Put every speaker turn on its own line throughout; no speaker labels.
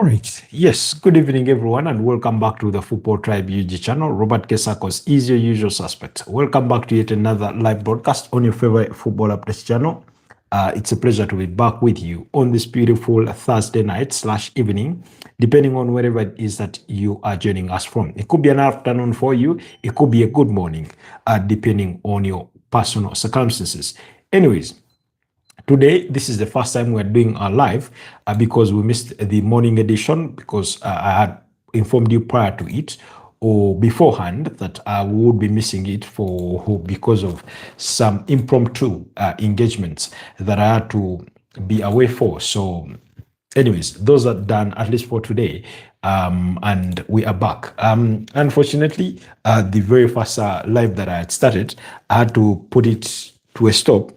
All right. Yes. Good evening, everyone, and welcome back to the Football Tribe UG channel. Robert Kesakos is your usual suspect. Welcome back to yet another live broadcast on your favorite football updates channel. It's a pleasure to be back with you on this beautiful Thursday night/evening, depending on wherever it is that you are joining us from. It could be an afternoon for you. It could be a good morning, depending on your personal circumstances. Anyways, today, this is the first time we're doing our live because we missed the morning edition because I had informed you prior to it or beforehand that I would be missing it because of some impromptu engagements that I had to be away for. So anyways, those are done at least for today. And we are back. Unfortunately, the very first live that I had started, I had to put it to a stop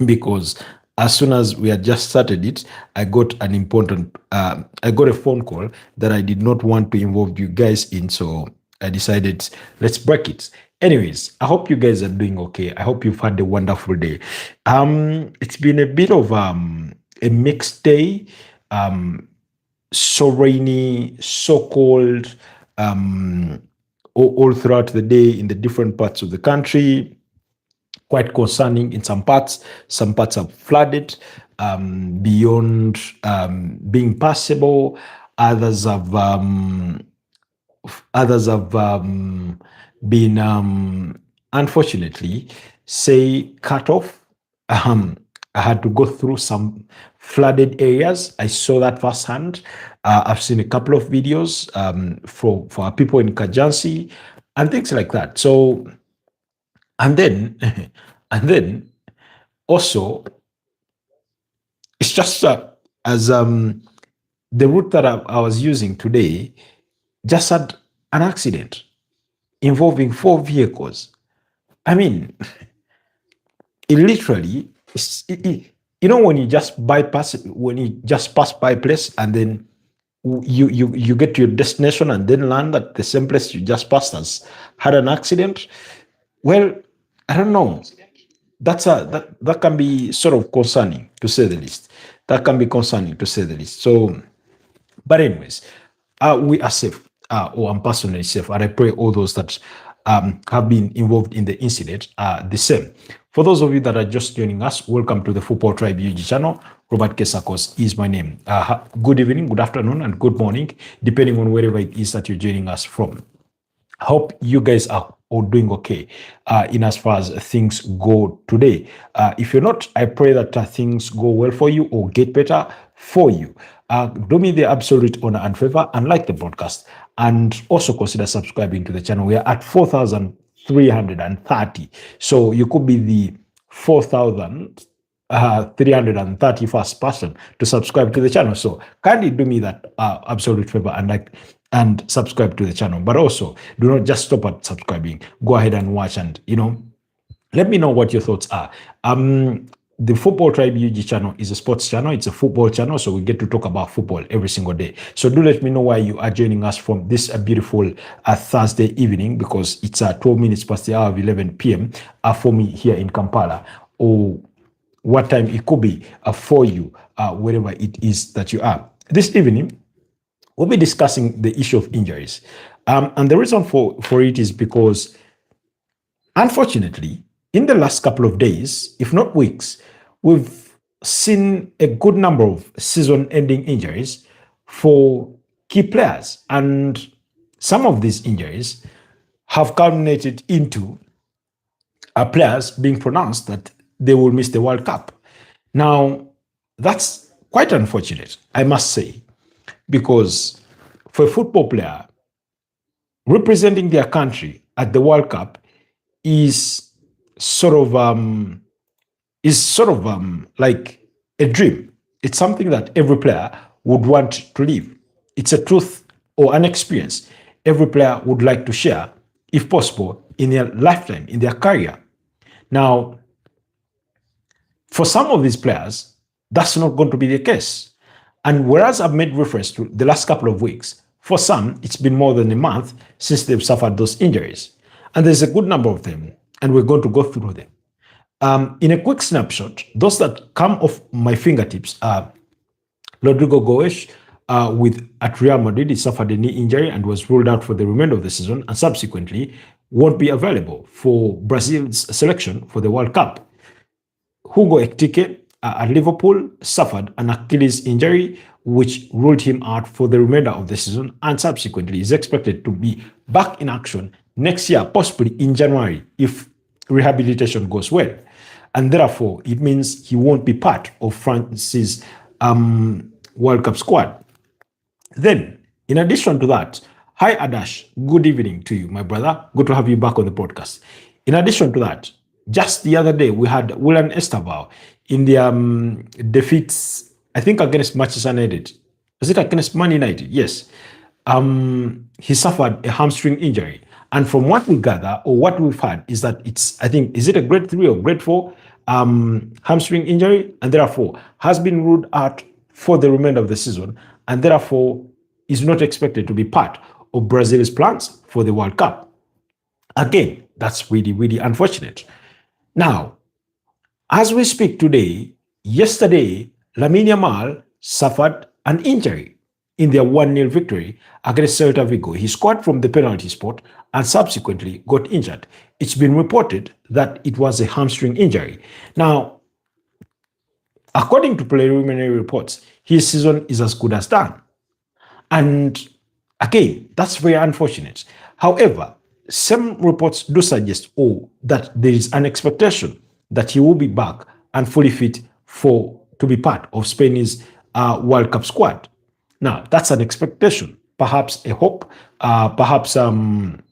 because as soon as we had just started it, I got a phone call that I did not want to involve you guys in. So I decided, let's break it. Anyways, I hope you guys are doing okay. I hope you've had a wonderful day. It's been a bit of a mixed day. So rainy, so cold, all throughout the day in the different parts of the country. Quite concerning in some parts. Some parts are flooded beyond being passable. Others have been unfortunately cut off. I had to go through some flooded areas. I saw that firsthand. I've seen a couple of videos for our people in Kajansi and things like that. So and then also, it's just as the route that I was using today just had an accident involving 4 vehicles. I mean, it literally, when you just pass by a place and then you get to your destination and then land at the same place you just passed has had an accident. Well, I don't know. That can be sort of concerning, to say the least. That can be concerning, to say the least. So, but anyways, we are safe, or I'm personally safe, and I pray all those that have been involved in the incident are the same. For those of you that are just joining us, welcome to the Football Tribe UG channel. Robert Kesakos is my name. Good evening, good afternoon, and good morning, depending on wherever it is that you're joining us from. Hope you guys are all doing okay in as far as things go today. If you're not, I pray that things go well for you or get better for you. Do me the absolute honor and favor and like the broadcast, and also consider subscribing to the channel. We are at 4,330. So you could be the 4,331st person to subscribe to the channel. So kindly do me that absolute favor and like and subscribe to the channel. But also, do not just stop at subscribing. Go ahead and watch and, let me know what your thoughts are. The Football Tribe UG channel is a sports channel. It's a football channel, so we get to talk about football every single day. So do let me know why you are joining us from this beautiful Thursday evening, because it's 12 minutes past the hour of 11 p.m. For me here in Kampala, or what time it could be for you, wherever it is that you are. This evening, we'll be discussing the issue of injuries. And the reason for it is because, unfortunately, in the last couple of days, if not weeks, we've seen a good number of season-ending injuries for key players. And some of these injuries have culminated into players being pronounced that they will miss the World Cup. Now, that's quite unfortunate, I must say, because for a football player, representing their country at the World Cup is sort of like a dream. It's something that every player would want to live. It's a truth or an experience every player would like to share, if possible, in their lifetime, in their career. Now, for some of these players, that's not going to be the case. And whereas I've made reference to the last couple of weeks, for some, it's been more than a month since they've suffered those injuries. And there's a good number of them, and we're going to go through them. In a quick snapshot, those that come off my fingertips are Rodrigo Goes, at Real Madrid. He suffered a knee injury and was ruled out for the remainder of the season, and subsequently won't be available for Brazil's selection for the World Cup. Hugo Ekitike at Liverpool suffered an Achilles injury, which ruled him out for the remainder of the season, and subsequently is expected to be back in action next year, possibly in January, if rehabilitation goes well. And therefore, it means he won't be part of France's World Cup squad. Then, in addition to that, hi Adash, good evening to you, my brother. Good to have you back on the podcast. In addition to that, just the other day, we had Willian Esteval in the defeats, I think, against Manchester United. Was it against Man United? Yes. He suffered a hamstring injury. And from what we gather, or what we've heard, is that it's, I think, is it a grade 3 or grade 4 hamstring injury? And therefore has been ruled out for the remainder of the season. And therefore is not expected to be part of Brazil's plans for the World Cup. Again, that's really, really unfortunate. Now, as we speak today, yesterday, Lamine Yamal suffered an injury in their 1-0 victory against Celta Vigo. He scored from the penalty spot and subsequently got injured. It's been reported that it was a hamstring injury. Now, according to preliminary reports, his season is as good as done. And again, that's very unfortunate. However, some reports do suggest that there is an expectation that he will be back and fully fit to be part of Spain's World Cup squad. Now, that's an expectation, perhaps a hope, perhaps an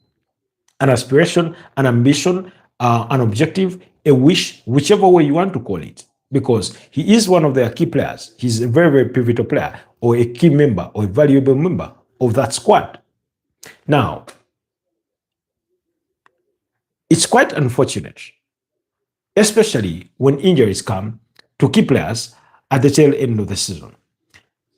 aspiration, an ambition, an objective, a wish, whichever way you want to call it, because he is one of their key players. He's a very, very pivotal player, or a key member, or a valuable member of that squad. Now, it's quite unfortunate, especially when injuries come to key players at the tail end of the season.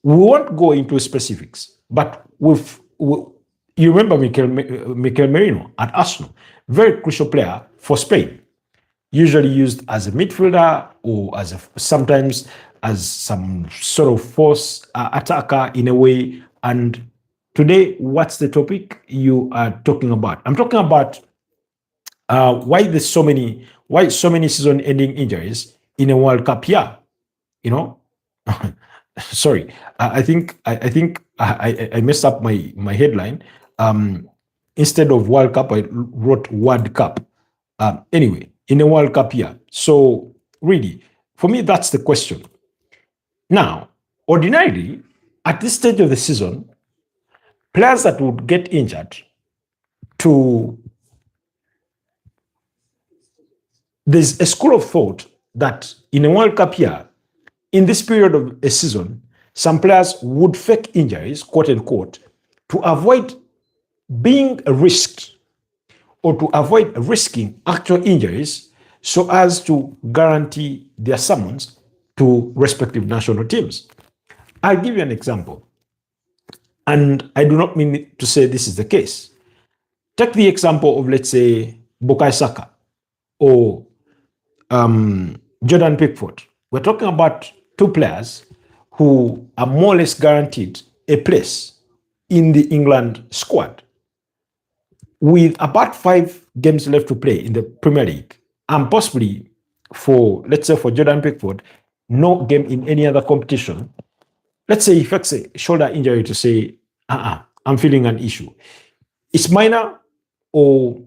We won't go into specifics, but you remember Mikel Merino at Arsenal, very crucial player for Spain, usually used as a midfielder or sometimes as some sort of force attacker in a way. And today, what's the topic you are talking about? I'm talking about why so many season-ending injuries in a World Cup year. You know, sorry, I think I messed up my headline. Instead of World Cup, I wrote World Cup. Anyway, in a World Cup year. So really, for me, that's the question. Now, ordinarily, at this stage of the season, players that would get injured there's a school of thought that in a World Cup year, in this period of a season, some players would fake injuries, quote unquote, to avoid being risked or to avoid risking actual injuries so as to guarantee their summons to respective national teams. I'll give you an example. And I do not mean to say this is the case. Take the example of, let's say, Bukayo Saka or Jordan Pickford. We're talking about two players who are more or less guaranteed a place in the England squad with about 5 games left to play in the Premier League, and possibly let's say for Jordan Pickford, no game in any other competition. Let's say he fakes a shoulder injury to say, I'm feeling an issue. It's minor or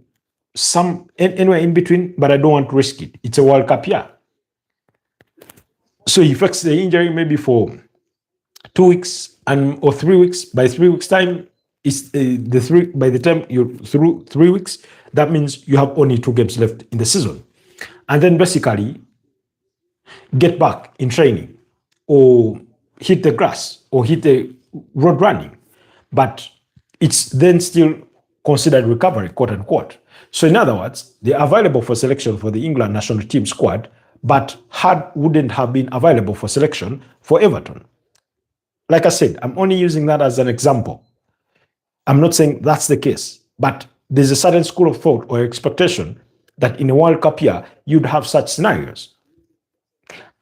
anywhere in between, but I don't want to risk it. It's a World Cup year. So he fakes the injury maybe for 2 weeks or 3 weeks. By 3 weeks' time, by the time you're through 3 weeks, that means you have only 2 games left in the season. And then basically get back in training or hit the grass or hit the road running. But it's then still considered recovery, quote unquote. So in other words, they're available for selection for the England national team squad, but wouldn't have been available for selection for Everton. Like I said, I'm only using that as an example. I'm not saying that's the case, but there's a certain school of thought or expectation that in a World Cup year, you'd have such scenarios.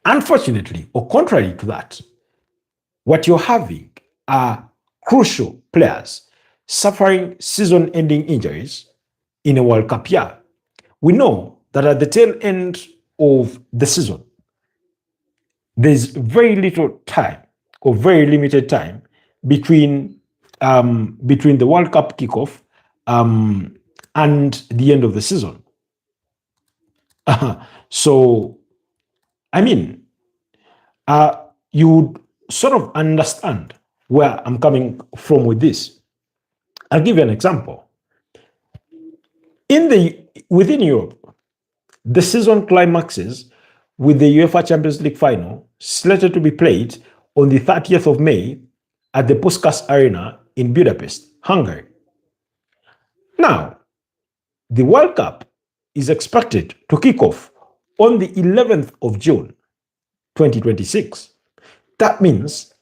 Unfortunately, or contrary to that, what you're having are crucial players suffering season-ending injuries in a World Cup year. We know that at the tail end of the season, there's very little time or very limited time between between the World Cup kickoff and the end of the season. So, I mean, you would sort of understand where I'm coming from with this. I'll give you an example. Within Europe, the season climaxes with the UEFA Champions League final slated to be played on the 30th of May at the Puskás Arena in Budapest, Hungary. Now, the World Cup is expected to kick off on the 11th of June, 2026. That means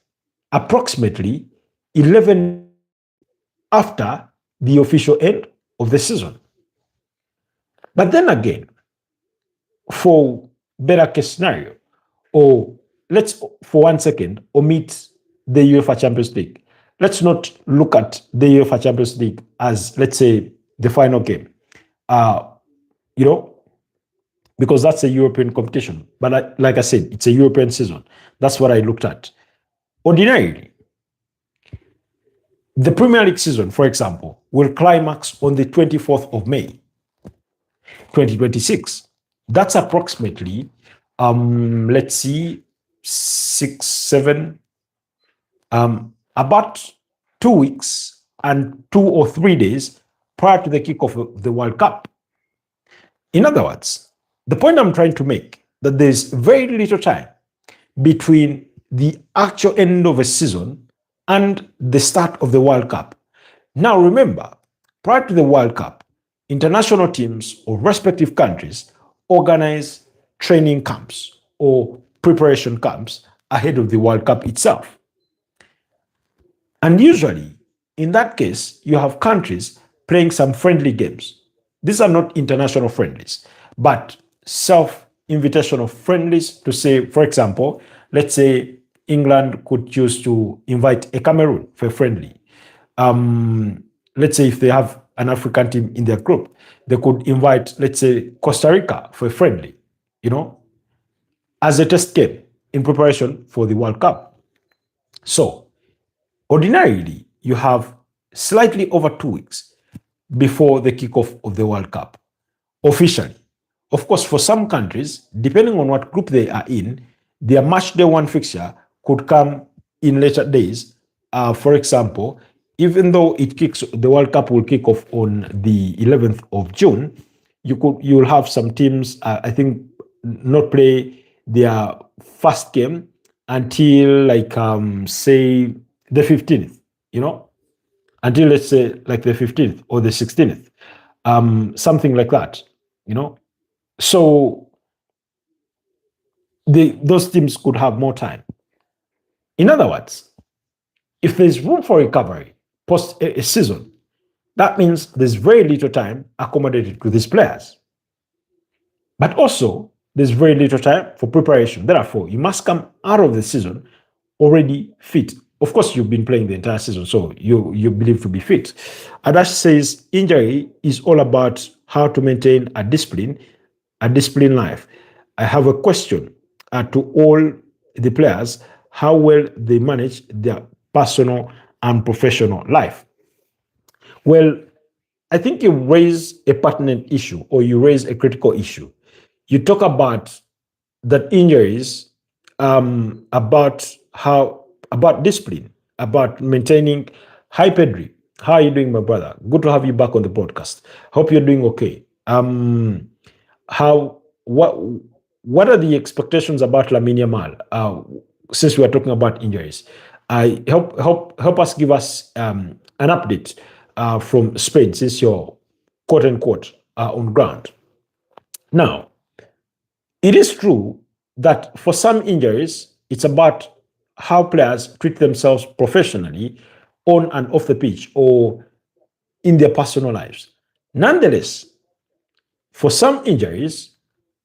approximately 11 after the official end of the season. But then again, for better case scenario, or let's for 1 second omit the UEFA Champions League. Let's not look at the UEFA Champions League as, let's say, the final game. Because that's a European competition. But like I said, it's a European season. That's what I looked at. Ordinarily, the Premier League season, for example, will climax on the 24th of May, 2026. That's approximately, let's see, 6, 7, about 2 weeks and 2 or 3 days prior to the kickoff of the World Cup. In other words, the point I'm trying to make that there's very little time between the actual end of a season and the start of the World Cup. Now remember, prior to the World Cup, international teams of respective countries organize training camps or preparation camps ahead of the World Cup itself. And usually, in that case, you have countries playing some friendly games. These are not international friendlies, but self-invitational friendlies to say, for example, let's say England could choose to invite a Cameroon for a friendly. Let's say if they have an African team in their group, they could invite, let's say, Costa Rica for a friendly, as a test game in preparation for the World Cup. So, ordinarily, you have slightly over 2 weeks before the kickoff of the World Cup, officially. Of course, for some countries, depending on what group they are in, their match day one fixture could come in later days. For example, even though the World Cup will kick off on the 11th of June, you'll have some teams, I think, not play their first game until say the 15th, until let's say like the 15th or the 16th, something like that, So those teams could have more time. In other words, if there's room for recovery post a season, that means there's very little time accommodated to these players. But also, there's very little time for preparation. Therefore, you must come out of the season already fit. Of course, you've been playing the entire season, so you believe to be fit. Adash says injury is all about how to maintain a disciplined life. I have a question to all the players, how well they manage their personal and professional life. Well, I think you raise a pertinent issue, or you raise a critical issue. You talk about that injuries, about discipline, about maintaining high pedigree. How are you doing, my brother? Good to have you back on the podcast. Hope you're doing okay. What are the expectations about Lamine Yamal? Since we are talking about injuries, help us give us an update from Spain, since you're quote unquote on ground. Now, it is true that for some injuries, it's about how players treat themselves professionally on and off the pitch or in their personal lives. Nonetheless, for some injuries,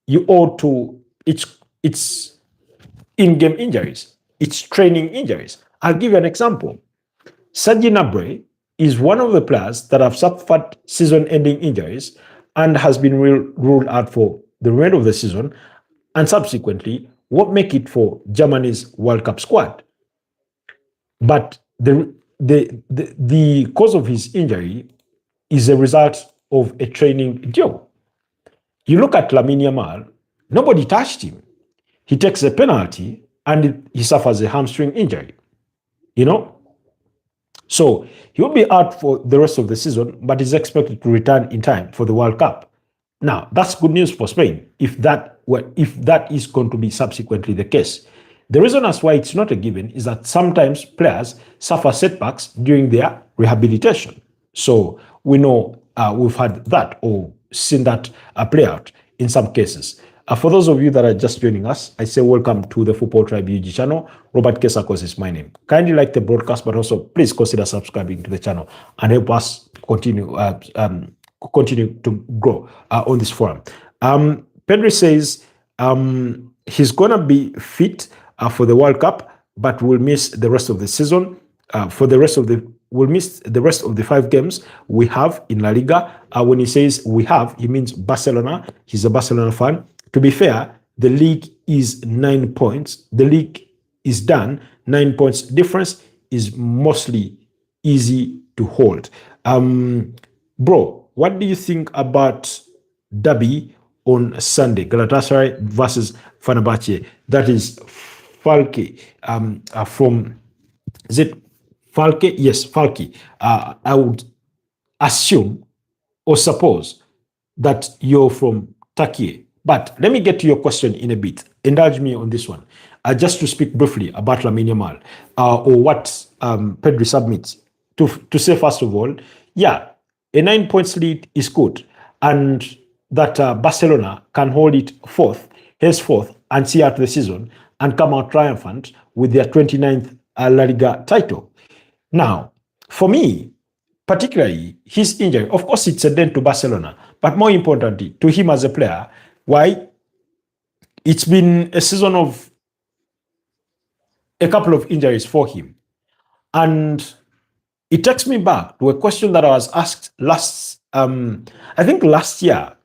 you owe to it's in-game injuries, it's training injuries. I'll give you an example. Serge Gnabry is one of the players that have suffered season-ending injuries and has been ruled out for the remainder of the season, and subsequently won't make it for Germany's World Cup squad. But the cause of his injury is a result of a training deal. You look at Lamine Yamal, nobody touched him. He takes a penalty and he suffers a hamstring injury. You know? So he will be out for the rest of the season, but is expected to return in time for the World Cup. Now, that's good news for Spain, if that is going to be subsequently the case. The reason as why it's not a given is that sometimes players suffer setbacks during their rehabilitation. So we know we've had that or seen that play out in some cases. For those of you that are just joining us, I say welcome to the Football Tribe UG channel. Robert Kesakos is my name. Kindly like the broadcast, but also please consider subscribing to the channel and help us continue to grow on this forum. Pedri says he's going to be fit for the World Cup, but will miss the rest of the season. Will miss the rest of the 5 games we have in La Liga. When he says we have, he means Barcelona. He's a Barcelona fan. To be fair, the league is 9 points. The league is done. 9 points difference is mostly easy to hold. Bro, what do you think about derby on Sunday? Galatasaray versus Fenerbahce. That is Falke from, is it Falke? Yes, Falke. I would assume or suppose that you're from Turkey. But let me get to your question in a bit. Indulge me on this one. Just to speak briefly about Lamine Yamal or what Pedri submits. To say, first of all, yeah, a 9 points lead is good. And that Barcelona can hold it henceforth, and see out the season and come out triumphant with their 29th La Liga title. Now, for me, particularly his injury, of course, it's a dent to Barcelona, but more importantly, to him as a player. Why? It's been a season of a couple of injuries for him. And it takes me back to a question that I was asked I think last year.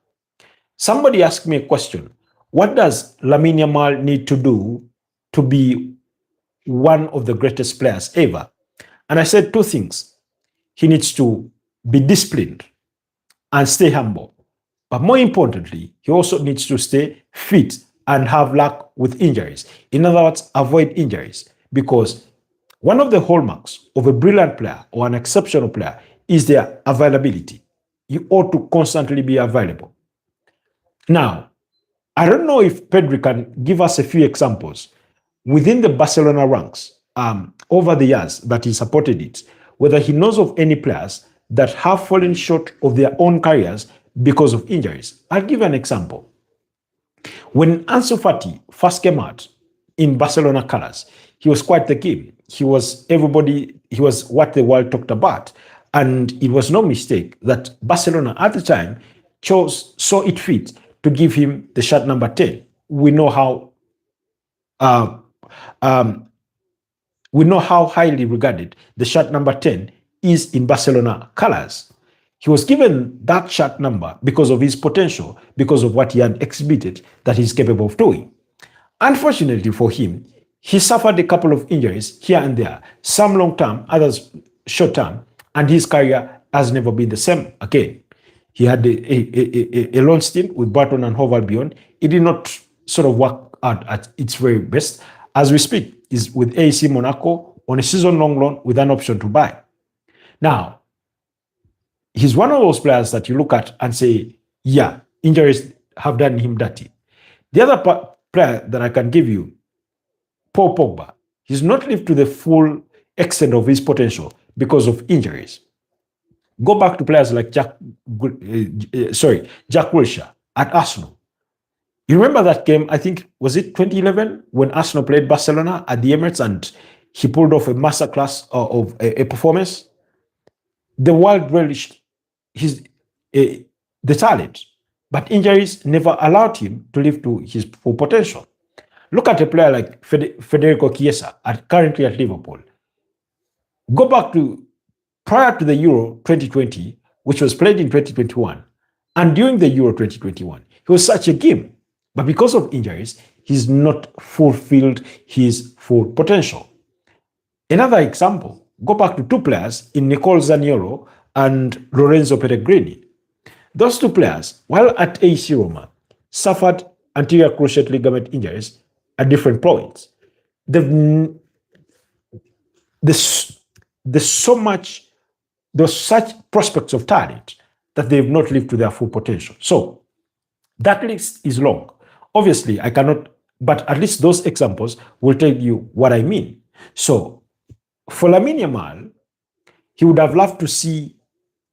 Somebody asked me a question. What does Lamine Yamal need to do to be one of the greatest players ever? And I said 2 things. He needs to be disciplined and stay humble. But more importantly, he also needs to stay fit and have luck with injuries. In other words, avoid injuries. Because one of the hallmarks of a brilliant player or an exceptional player is their availability. You ought to constantly be available. Now, I don't know if Pedri can give us a few examples within the Barcelona ranks over the years that he supported it, whether he knows of any players that have fallen short of their own careers because of injuries. I'll give an example. When Ansu Fati first came out in Barcelona colors, he was quite the king. He was what the world talked about. And it was no mistake that Barcelona at the time saw it fit to give him the shirt number 10. We know how highly regarded the shirt number 10 is in Barcelona colors. He was given that shirt number because of his potential, because of what he had exhibited that he's capable of doing. Unfortunately for him, he suffered a couple of injuries here and there, some long-term, others short-term, and his career has never been the same again. He had a long stint with Brighton and Hove Albion. It did not sort of work out at its very best. As we speak, he's with AC Monaco on a season-long loan with an option to buy. Now, he's one of those players that you look at and say, yeah, injuries have done him dirty. The other player that I can give you, Paul Pogba, he's not lived to the full extent of his potential because of injuries. Go back to players like Jack Wilshere at Arsenal. You remember that game, I think, was it 2011 when Arsenal played Barcelona at the Emirates and he pulled off a masterclass of a performance? The world relished the talent, but injuries never allowed him to live to his full potential. Look at a player like Federico Chiesa, currently at Liverpool. Go back to prior to the Euro 2020, which was played in 2021, and during the Euro 2021, he was such a game. But because of injuries, he's not fulfilled his full potential. Another example, go back to two players in Nicole Zaniolo and Lorenzo Pellegrini. Those two players, while at AC Roma, suffered anterior cruciate ligament injuries at different points. There's such prospects of talent that they've not lived to their full potential. So that list is long. Obviously, I cannot, but at least those examples will tell you what I mean. So for Lamine Yamal, he would have loved to see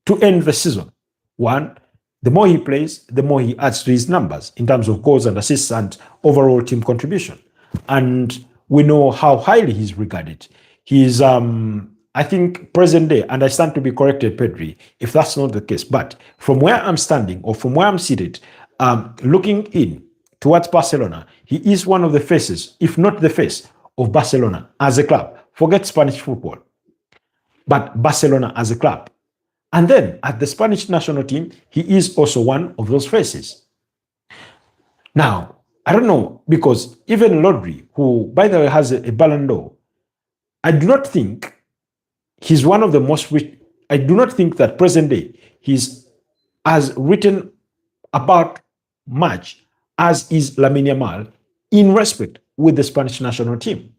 to end the season. One, the more he plays, the more he adds to his numbers in terms of goals and assists and overall team contribution. And we know how highly he's regarded. He's, I think, present day, and I stand to be corrected, Pedri, if that's not the case. But from where I'm standing or from where I'm seated, looking in towards Barcelona, he is one of the faces, if not the face, of Barcelona as a club. Forget Spanish football, but Barcelona as a club. And then at the Spanish national team, he is also one of those faces. Now, I don't know, because even Rodri, who, by the way, has a Ballon d'Or, I do not think he's one of the most rich. I do not think that present day he's as written about much as is Lamine Yamal in respect with the Spanish national team.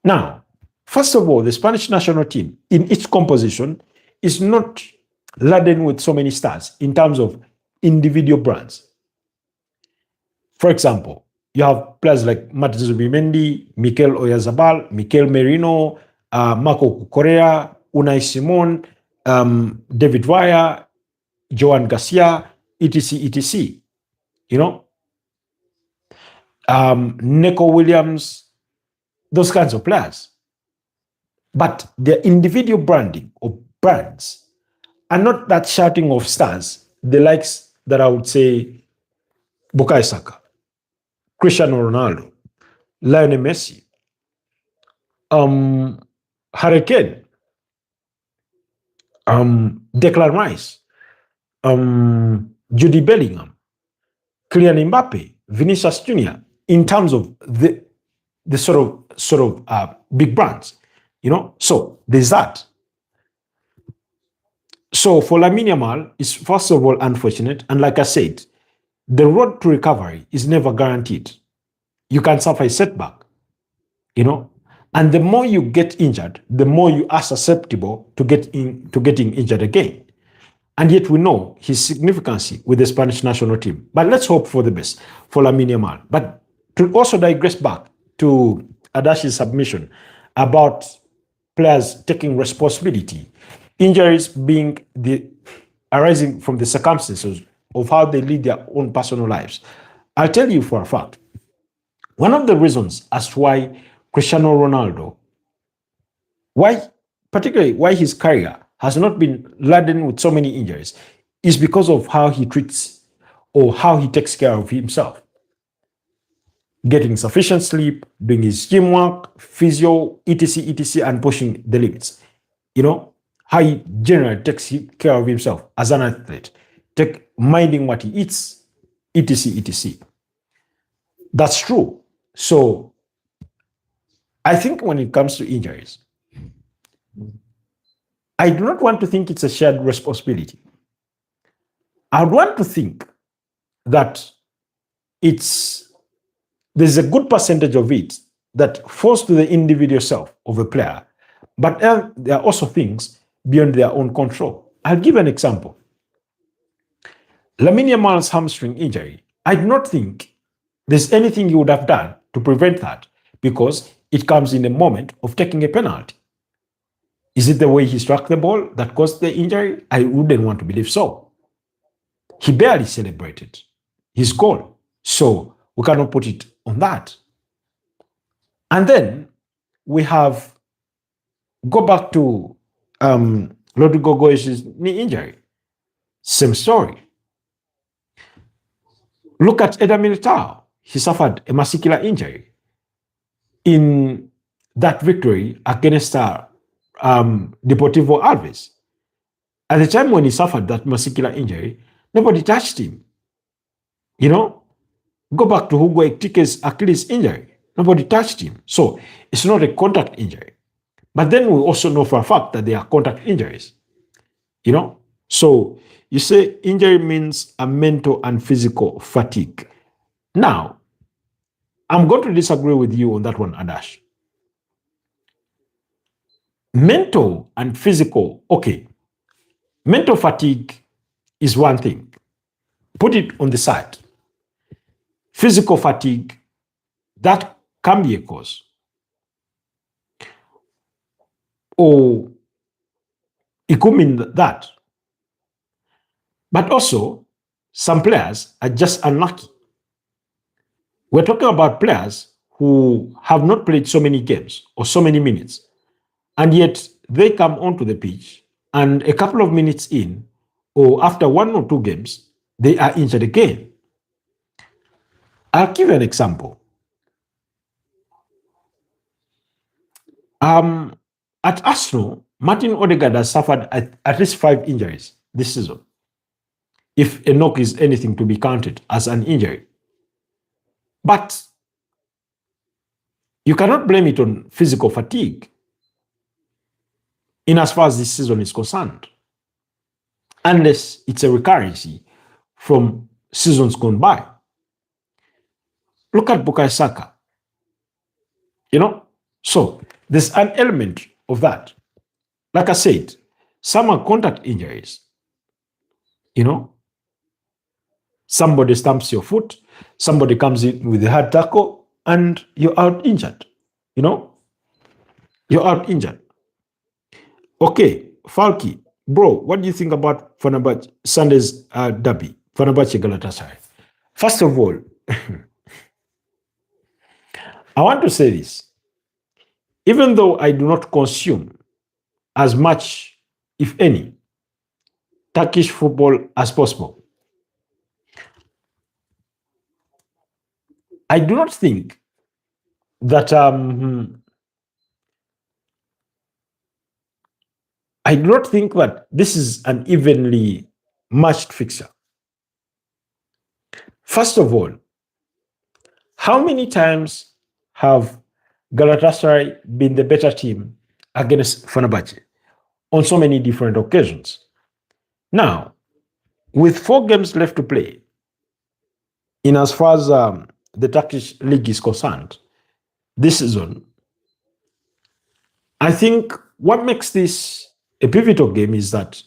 Now, first of all, the Spanish national team in its composition is not laden with so many stars in terms of individual brands. For example, you have players like Martin Zubimendi, Mikel Oyarzabal, Mikel Merino, Marco Correa, Unai Simon, David Villa, Joan Garcia, etc., etc. You know, Neco Williams, those kinds of players. But their individual branding or brands are not that shouting of stars, the likes that I would say Bukayo Saka, Cristiano Ronaldo, Lionel Messi, Harry Kane, Declan Rice, Jude Bellingham, Kylian Mbappe, Vinicius Junior, in terms of the sort of big brands, you know. So there's that. So for Lamine Yamal, it's first of all unfortunate, and like I said, the road to recovery is never guaranteed. You can suffer a setback, you know, and the more you get injured, the more you are susceptible to getting injured again. And yet we know his significance with the Spanish national team. But let's hope for the best for Lamine Yamal. But to also digress back to Adash's submission about players taking responsibility, injuries being arising from the circumstances of how they lead their own personal lives. I'll tell you for a fact, one of the reasons as to why Cristiano Ronaldo, particularly why his career has not been laden with so many injuries, is because of how he treats or how he takes care of himself. Getting sufficient sleep, doing his gym work, physio, etc., etc., and pushing the limits. You know, how he generally takes care of himself as an athlete, minding what he eats, etc., etc. That's true. So I think when it comes to injuries, I do not want to think it's a shared responsibility. I would want to think that there's a good percentage of it that falls to the individual self of a player, but there are also things beyond their own control. I'll give an example. Lamine Yamal's hamstring injury, I do not think there's anything he would have done to prevent that, because it comes in a moment of taking a penalty. Is it the way he struck the ball that caused the injury? I wouldn't want to believe so. He barely celebrated his goal, so we cannot put it on that. And then we go back to Rodrigo Goes' knee injury. Same story. Look at Eder Militao. He suffered a muscular injury in that victory against Deportivo Alves. At the time when he suffered that muscular injury, nobody touched him. You know, go back to Hugo Ekitike's Achilles injury. Nobody touched him. So it's not a contact injury. But then we also know for a fact that they are contact injuries. You know, so you say injury means a mental and physical fatigue. Now, I'm going to disagree with you on that one, Adash. Mental and physical, okay. Mental fatigue is one thing. Put it on the side. Physical fatigue, that can be a cause. Or it could mean that. But also, some players are just unlucky. We're talking about players who have not played so many games or so many minutes, and yet they come onto the pitch, and a couple of minutes in, or after 1 or 2 games, they are injured again. I'll give you an example. At Arsenal, Martin Odegaard has suffered at least 5 injuries this season, if a knock is anything to be counted as an injury. But you cannot blame it on physical fatigue in as far as this season is concerned, unless it's a recurrency from seasons gone by. Look at Bukayo Saka. You know, so there's an element of that. Like I said, some are contact injuries. You know, somebody stamps your foot, somebody comes in with a hard tackle, and you're out injured. You know, you're out injured. Okay, Falky, bro, what do you think about Fenerbahce Sunday's derby, Fenerbahce Galatasaray? First of all, I want to say this. Even though I do not consume as much, if any, Turkish football as possible, I do not think that this is an evenly matched fixture. First of all, how many times have Galatasaray been the better team against Fenerbahce? On so many different occasions. Now, with 4 games left to play, in as far as the Turkish league is concerned, this season, I think what makes this a pivotal game is that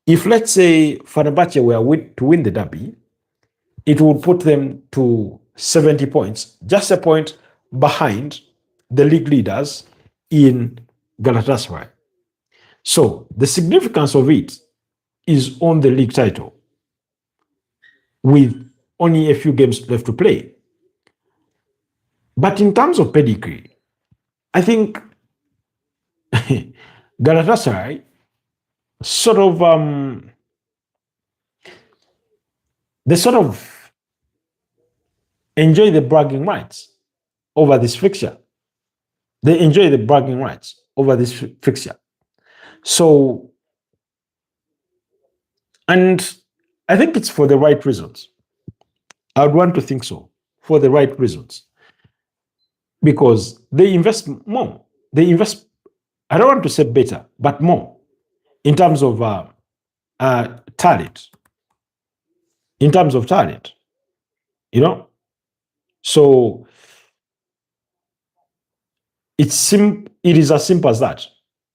if, let's say, Fenerbahce were to win the derby, it would put them to 70 points, just a point behind the league leaders in Galatasaray. So the significance of it is on the league title with only a few games left to play. But in terms of pedigree, I think Galatasaray sort of enjoy the bragging rights over this fixture. They enjoy the bragging rights over this fixture. So, and I think it's for the right reasons. I would want to think so, for the right reasons. Because they invest more. They invest, I don't want to say better, but more in terms of talent. In terms of talent, you know? So it is as simple as that.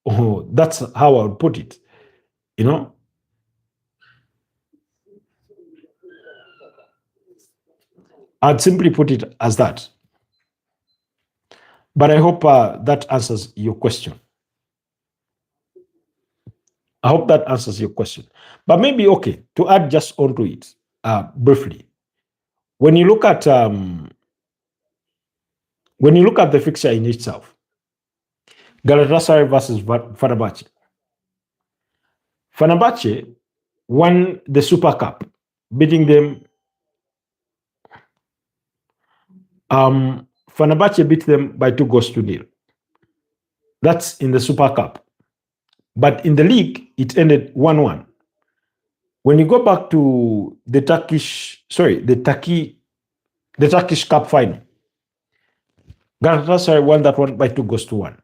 Oh, that's how I would put it, you know? I'd simply put it as that. But I hope that answers your question. I hope that answers your question. But maybe, okay, to add just onto it briefly, when you look at the fixture in itself, Galatasaray versus Fenerbahce. Fenerbahce won the Super Cup, beating them. Fenerbahce beat them by 2-0. That's in the Super Cup. But in the league, it ended 1-1. When you go back to the Turkish Cup final, Galatasaray won that one by 2-1.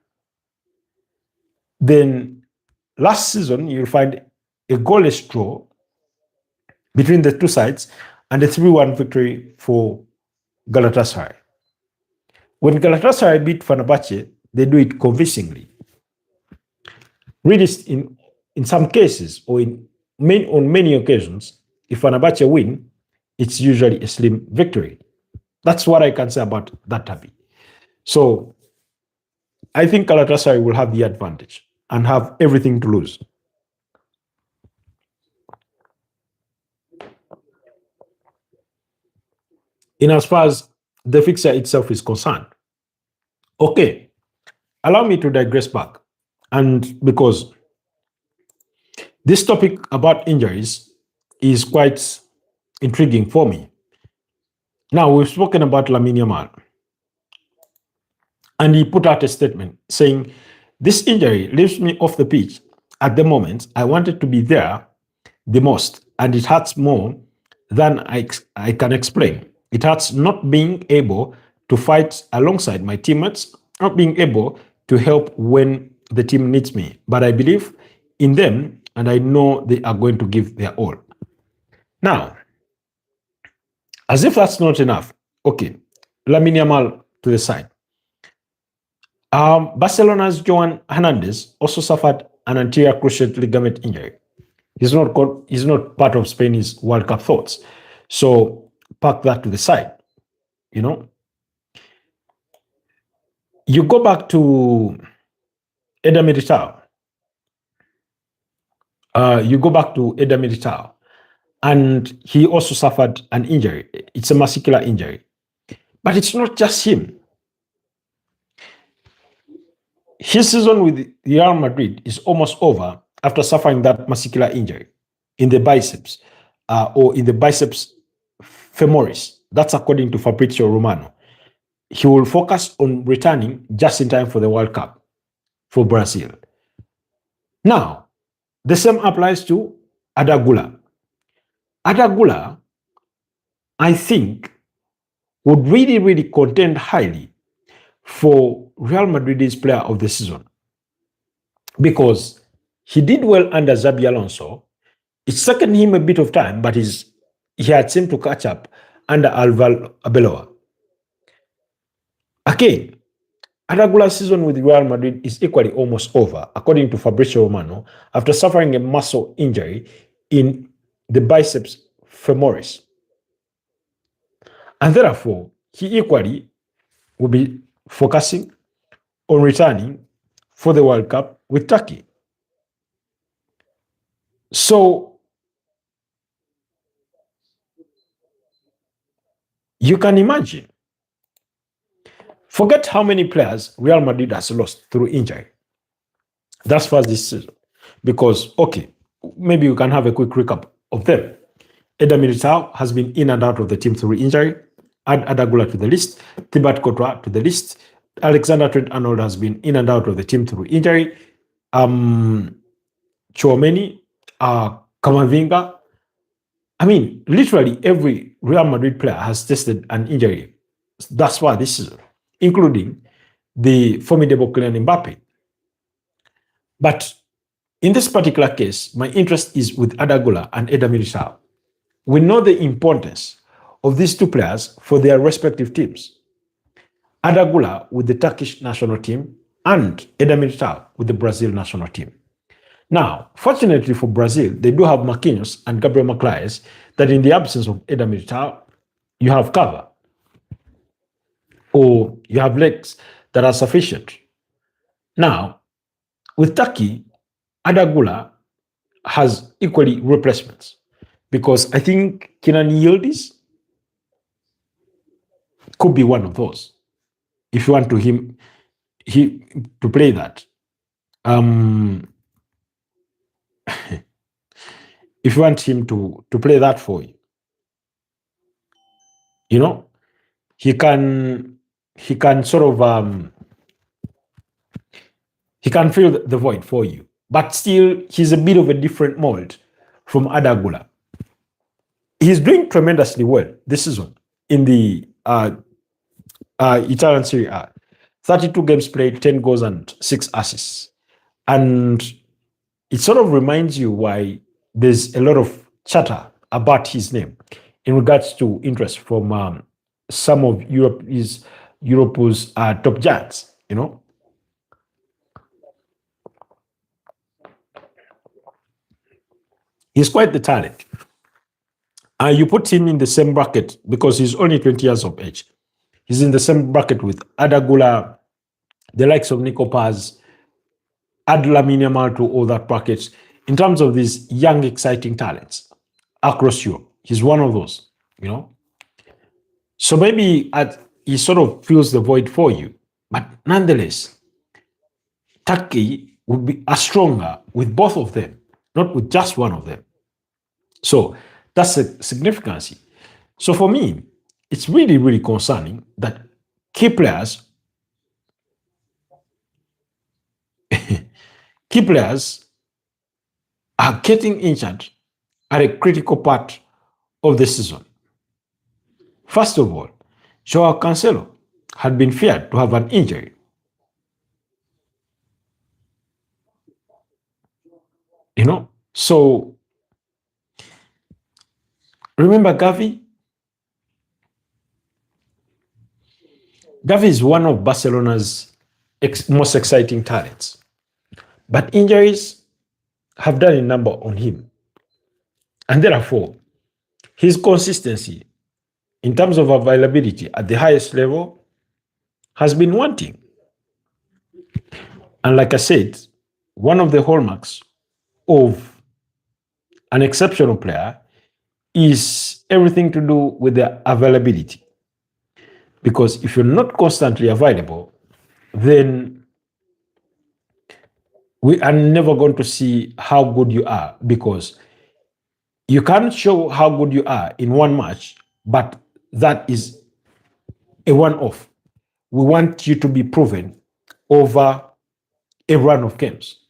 Then last season, you'll find a goalless draw between the two sides and a 3-1 victory for Galatasaray. When Galatasaray beat Fenerbahce, they do it convincingly. Really, in some cases, or on many occasions, if Fenerbahce win, it's usually a slim victory. That's what I can say about that derby. So I think Galatasaray will have the advantage and have everything to lose. In as far as the fixture itself is concerned. Okay, allow me to digress back. And because this topic about injuries is quite intriguing for me. Now, we've spoken about Lamine Yamal. And he put out a statement saying, "This injury leaves me off the pitch. At the moment, I wanted to be there the most, and it hurts more than I can explain. It hurts not being able to fight alongside my teammates, not being able to help when the team needs me. But I believe in them, and I know they are going to give their all." Now, as if that's not enough, okay, Lamine Yamal to the side. Barcelona's Joan Hernandez also suffered an anterior cruciate ligament injury. He's not part of Spain's World Cup thoughts. So park that to the side. You go back to Eder Militao. And he also suffered an injury. It's a muscular injury. But it's not just him. His season with Real Madrid is almost over after suffering that muscular injury in the biceps or in the biceps femoris. That's according to Fabrizio Romano. He will focus on returning just in time for the World Cup for Brazil. Now, the same applies to Arda Güler. Arda Güler, I think, would really, really contend highly for Real Madrid's player of the season because he did well under Xabi Alonso. It's taken him a bit of time, but he had seemed to catch up under Alvaro Arbeloa. Again, Arda Güler's season with Real Madrid is equally almost over, according to Fabrizio Romano, after suffering a muscle injury in the biceps femoris. And therefore, he equally will be focusing on returning for the World Cup with Turkey. So you can imagine, forget how many players Real Madrid has lost through injury. That's for this season. Because, okay, maybe we can have a quick recap of them. Eder Militao has been in and out of the team through injury. Add Arda Güler to the list. Thibaut Courtois to the list. Alexander Trent-Arnold has been in and out of the team through injury. Tchouaméni, Camavinga. I mean, literally every Real Madrid player has tested an injury. That's why this season, including the formidable Kylian Mbappe. But in this particular case, my interest is with Arda Güler and Eder Militao. We know the importance of these two players for their respective teams. Arda Güler with the Turkish national team and Eder Militao with the Brazil national team. Now, fortunately for Brazil, they do have Marquinhos and Gabriel Magalhaes that in the absence of Eder Militao, you have cover or you have legs that are sufficient. Now, with Turkey, Arda Güler has equally replacements because I think Kenan Yildiz could be one of those. If you want to play that. If you want him to play that for you, he can sort of he can fill the void for you but still he's a bit of a different mold from Adagula. He's doing tremendously well this season in the Italian Serie A. 32 games played, 10 goals and 6 assists. And it sort of reminds you why there's a lot of chatter about his name in regards to interest from some of Europe's top giants, you know. He's quite the talent. You put him in the same bracket because he's only 20 years of age. He's in the same bracket with Adagula, the likes of Nico Paz, add Lamine Yamal to all that brackets. In terms of these young, exciting talents across Europe, he's one of those, you know. So maybe he sort of fills the void for you. But nonetheless, Turkey would be stronger with both of them, not with just one of them. So that's the significance. So for me, it's really, really concerning that key players, key players are getting injured at a critical part of the season. First of all, Joao Cancelo had been feared to have an injury. You know, so remember Gavi? Gavi is one of Barcelona's most exciting talents, but injuries have done a number on him. And therefore, his consistency in terms of availability at the highest level has been wanting. And like I said, one of the hallmarks of an exceptional player is everything to do with their availability. Because if you're not constantly available, then we are never going to see how good you are, because you can't show how good you are in one match, but that is a one-off. We want you to be proven over a run of games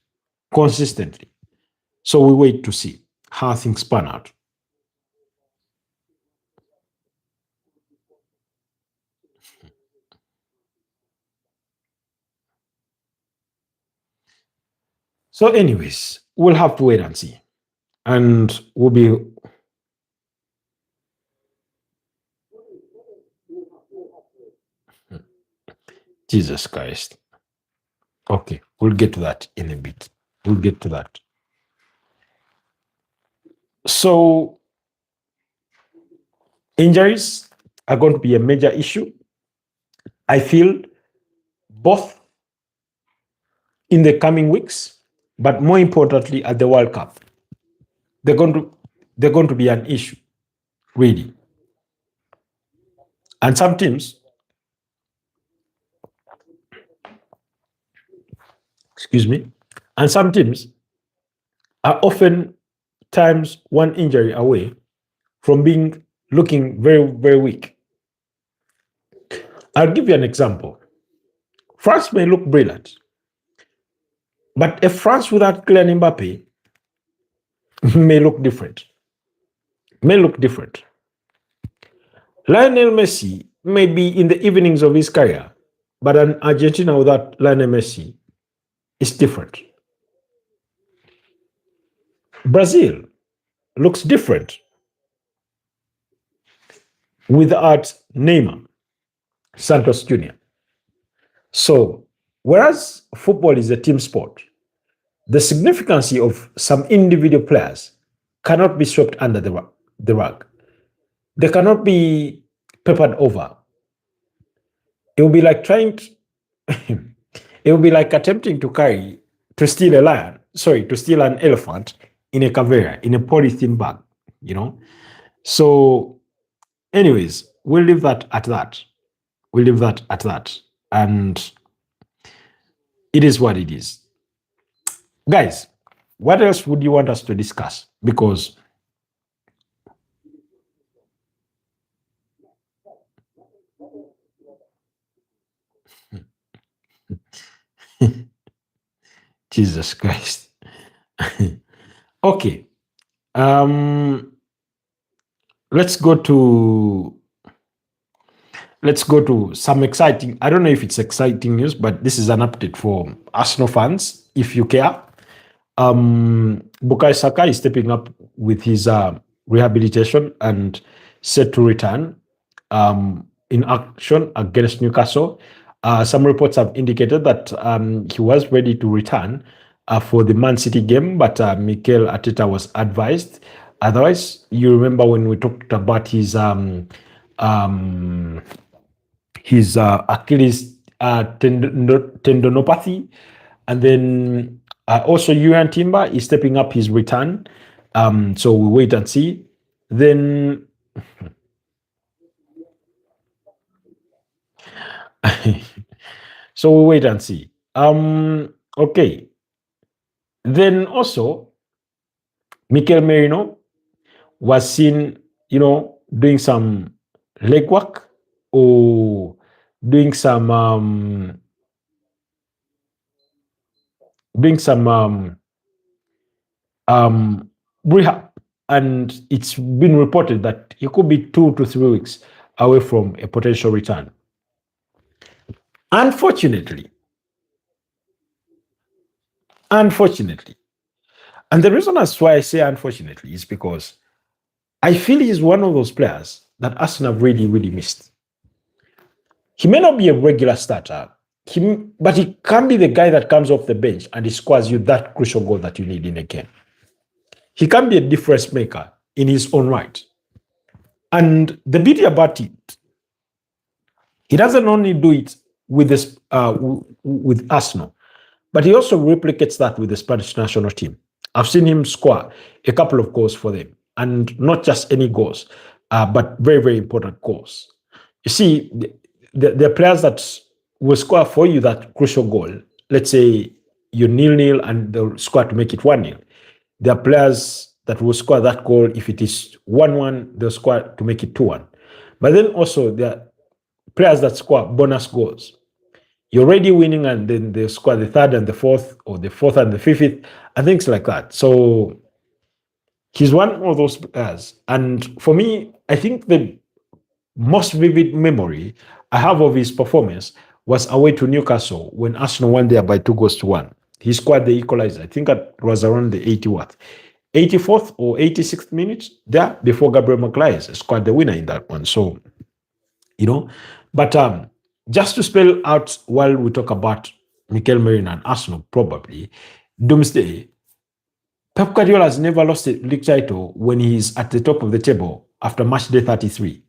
consistently. So we wait to see how things pan out. So, anyways, we'll have to wait and see. And we'll be Jesus Christ. Okay, we'll get to that in a bit. We'll get to that. So, injuries are going to be a major issue. I feel both in the coming weeks, but more importantly at the World Cup. They're going to be an issue, really. And some teams, excuse me, and some teams are often times one injury away from being looking very, very weak. I'll give you an example. France may look brilliant, but a France without Kylian Mbappe may look different. May look different. Lionel Messi may be in the evenings of his career, but an Argentina without Lionel Messi is different. Brazil looks different without Neymar, Santos Jr. So, whereas football is a team sport, the significance of some individual players cannot be swept under the rug. They cannot be papered over. It will be like trying to, it will be like attempting to steal a lion, to steal an elephant in a cavera, in a polythene bag, you know? So, anyways, we'll leave that at that. We'll leave that at that. And it is what it is. Guys, what else would you want us to discuss? Because Jesus Christ. Okay. Um, let's go to some exciting. I don't know if it's exciting news, but this is an update for Arsenal fans, if you care. Bukayo Saka is stepping up with his rehabilitation and set to return in action against Newcastle. Some reports have indicated that he was ready to return for the Man City game, but Mikel Arteta was advised. Otherwise, you remember when we talked about um, Achilles tendinopathy, and then also Julian Timber is stepping up his return. So we wait and see. Then so we wait and see. Okay. Then also Mikel Merino was seen, doing some legwork or doing some doing some rehab, and it's been reported that he could be 2 to 3 weeks away from a potential return. Unfortunately, unfortunately, and the reason that's why I say unfortunately is because I feel he's one of those players that Arsenal have really, really missed. He may not be a regular starter, but he can be the guy that comes off the bench and he scores you that crucial goal that you need in a game. He can be a difference maker in his own right. And the beauty about it, he doesn't only do it with this with Arsenal, but he also replicates that with the Spanish national team. I've seen him score a couple of goals for them, and not just any goals, but very, very important goals. You see, the players that will score for you that crucial goal, let's say you're 0-0 and they'll score to make it 1-0. There are players that will score that goal if it is 1-1, they'll score to make it 2-1. But then also there are players that score bonus goals. You're already winning and then they score the third and the fourth, or the fourth and the fifth, and things like that. So he's one of those players. And for me, I think the most vivid memory I have of his performance was away to Newcastle when Arsenal won there by 2-1. He scored the equalizer. I think it was around the 84th or 86th minute there before Gabriel Magalhaes scored the winner in that one. So, but just to spell out while we talk about Mikel Merino and Arsenal, probably, Doomsday, Pep Guardiola has never lost a league title when he's at the top of the table after match day 33.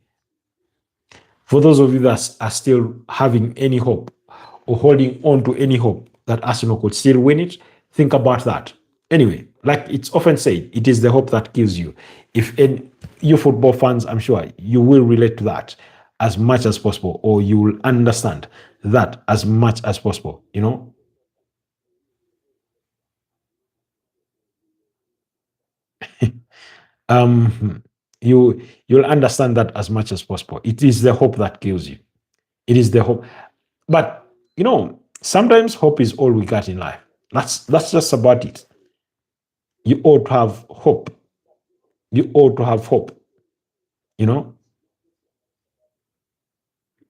For those of you that are still having any hope or holding on to any hope that Arsenal could still win it, think about that. Anyway, like it's often said, it is the hope that kills you. If you football fans, I'm sure you will relate to that as much as possible, or you will understand that as much as possible, you'll understand that as much as possible. It is the hope that kills you. It is the hope. But sometimes hope is all we got in life. That's just about it. You ought to have hope. You ought to have hope. You know?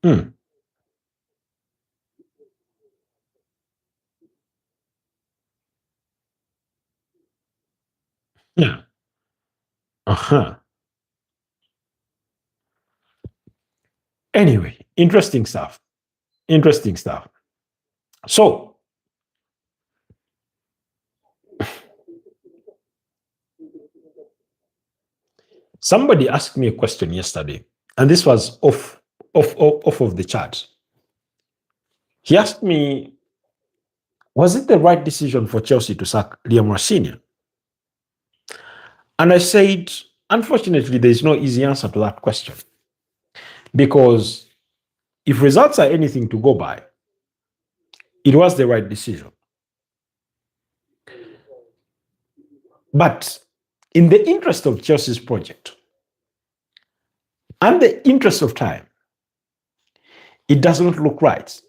Mm, yeah. Uh-huh. Anyway, interesting stuff. Interesting stuff. So somebody asked me a question yesterday, and this was off of the chart. He asked me, was it the right decision for Chelsea to sack Liam Rossini? And I said, unfortunately, there's no easy answer to that question. Because if results are anything to go by, it was the right decision. But in the interest of Chelsea's project and the interest of time, it doesn't look right.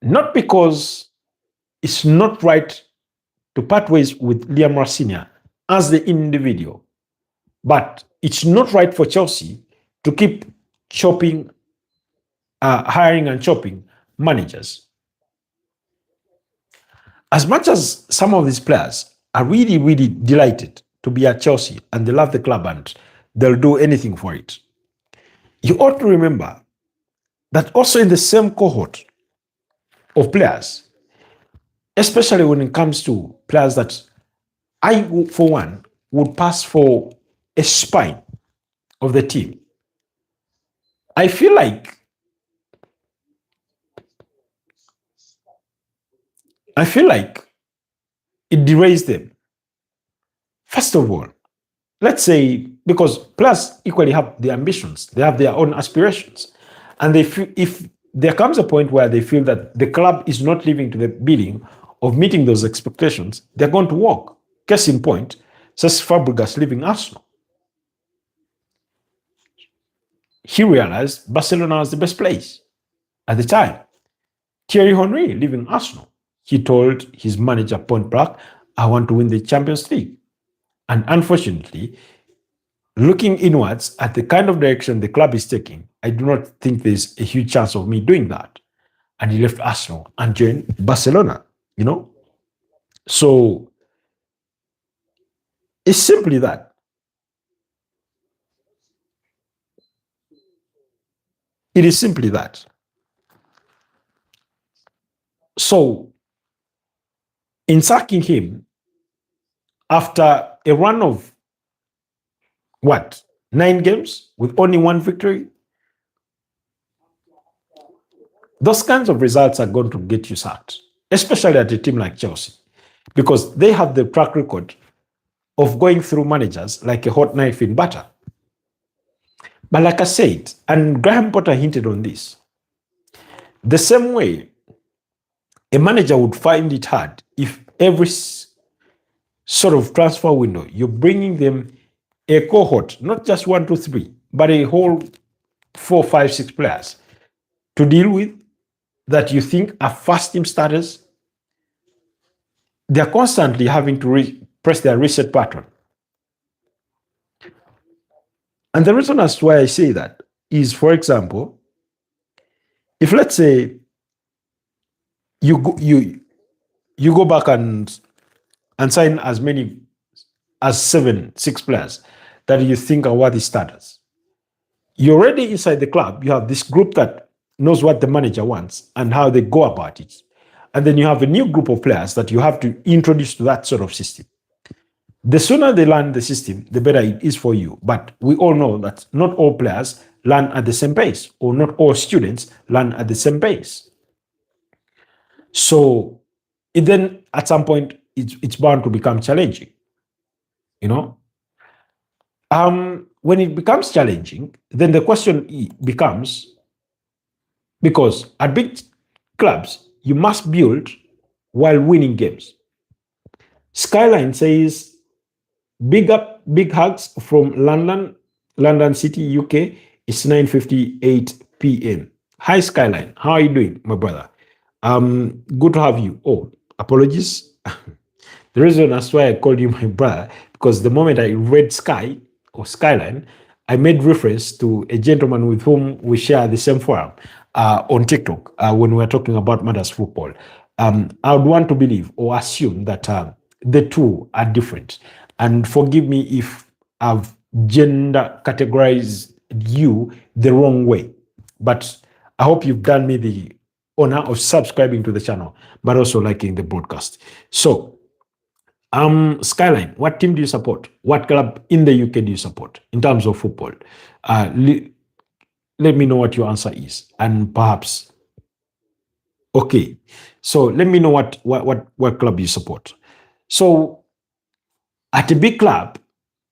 Not because it's not right to part ways with Liam Rasinia as the individual. But it's not right for Chelsea to keep hiring and chopping managers. As much as some of these players are really, really delighted to be at Chelsea and they love the club and they'll do anything for it, you ought to remember that also in the same cohort of players, especially when it comes to players that I, for one, would pass for a spine of the team, I feel like it derails them. First of all, let's say, because players equally have their ambitions, they have their own aspirations, and they feel, if there comes a point where they feel that the club is not living to the bidding of meeting those expectations, they're going to walk. Case in point, Cesc Fabregas leaving Arsenal. He realized Barcelona was the best place at the time. Thierry Henry leaving Arsenal. He told his manager point blank, I want to win the Champions League. And unfortunately, looking inwards at the kind of direction the club is taking, I do not think there's a huge chance of me doing that. And he left Arsenal and joined Barcelona, So it's simply that. It is simply that. So, in sacking him, after a run of 9 games with only 1 victory, those kinds of results are going to get you sacked, especially at a team like Chelsea, because they have the track record of going through managers like a hot knife in butter. But like I said, and Graham Potter hinted on this, the same way a manager would find it hard if every sort of transfer window you're bringing them a cohort, not just 1, 2, 3, but a whole 4, 5, 6 players to deal with that you think are first team starters. They're constantly having to press their reset button. And the reason as to why I say that is, for example, if let's say you go back and sign as many as 6 players that you think are worthy starters, you're already inside the club. You have this group that knows what the manager wants and how they go about it. And then you have a new group of players that you have to introduce to that sort of system. The sooner they learn the system, the better it is for you. But we all know that not all players learn at the same pace, or not all students learn at the same pace. So then at some point, it's bound to become challenging. When it becomes challenging, then the question becomes, because at big clubs, you must build while winning games. Skyline says, big hugs from London City, UK. It's 9:58 p.m. Hi, Skyline. How are you doing, my brother? Good to have you. Oh, apologies. The reason that's why I called you my brother, because the moment I read Sky or Skyline, I made reference to a gentleman with whom we share the same forum on TikTok when we're talking about matters football. I would want to believe or assume that the two are different. And forgive me if I've gender categorized you the wrong way. But I hope you've done me the honor of subscribing to the channel, but also liking the broadcast. So, Skyline, what team do you support? What club in the UK do you support in terms of football? Let me know what your answer is, and perhaps. Okay, so let me know what club you support. So, at a big club,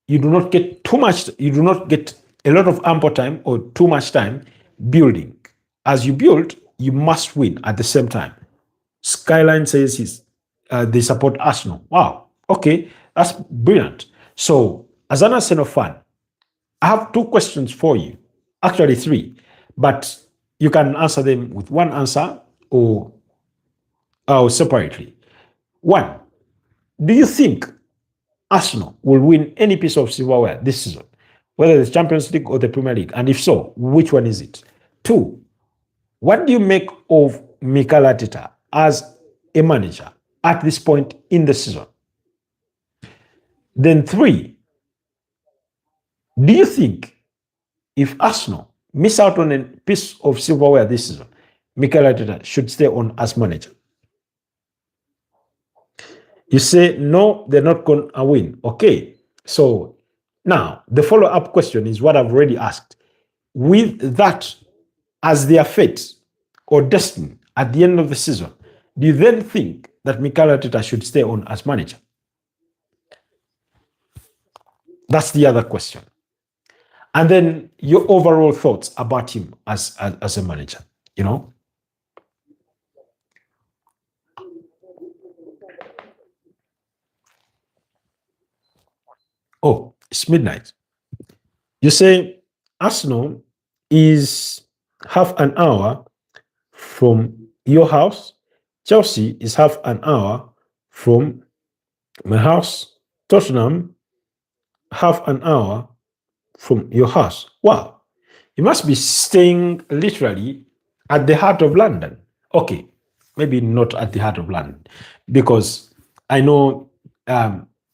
you do not get too much. You do not get a lot of ample time or too much time building. As you build, you must win at the same time. Skyline says they support Arsenal. Wow. Okay, that's brilliant. So, as an Arsenal fan, I have 2 questions for you. Actually, 3, but you can answer them with one answer or separately. 1, do you think Arsenal will win any piece of silverware this season, whether it's Champions League or the Premier League? And if so, which one is it? Two, what do you make of Mikel Arteta as a manager at this point in the season? Then three, do you think if Arsenal miss out on a piece of silverware this season, Mikel Arteta should stay on as manager? You say, no, they're not going to win. Okay. So now the follow-up question is what I've already asked. With that as their fate or destiny at the end of the season, do you then think that Mikel Arteta should stay on as manager? That's the other question. And then your overall thoughts about him as a manager, you know? Oh, it's midnight. You say Arsenal is half an hour from your house. Chelsea is half an hour from my house. Tottenham, half an hour from your house. Wow. You must be staying literally at the heart of London. Okay, maybe not at the heart of London, because I know